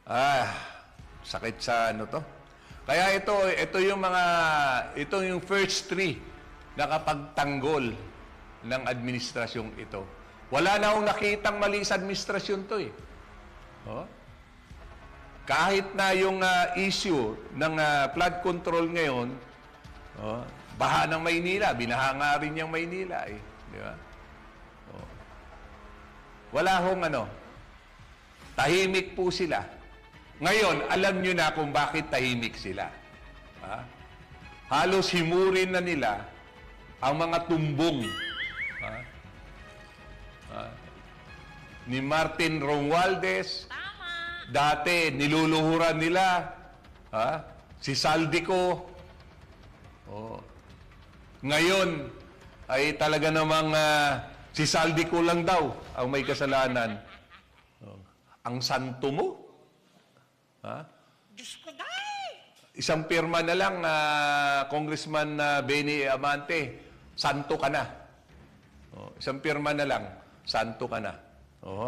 Ah, sakit sa ano to. Kaya ito yung first three na kapagtanggol ng administrasyong ito. Wala na akong nakitang mali sa administrasyon to eh. Oh? Kahit na yung issue ng flood control ngayon, oh, baha ng Maynila, binaha nga rin yung Maynila eh. Di ba? Oh. Wala hong tahimik po sila. Ngayon, alam nyo na kung bakit tahimik sila. Ha? Halos himurin na nila ang mga tumbong ni Martin Romualdez. Dati, niluluhuran nila si Saldico. Oh. Ngayon, ay talaga namang si Saldico lang daw ang may kasalanan. Oh. Ang santo mo? Diyos ko, day! Isang pirma na lang, Congressman Benny Amante, santo ka na. Oh, isang pirma na lang, santo ka na. Oh.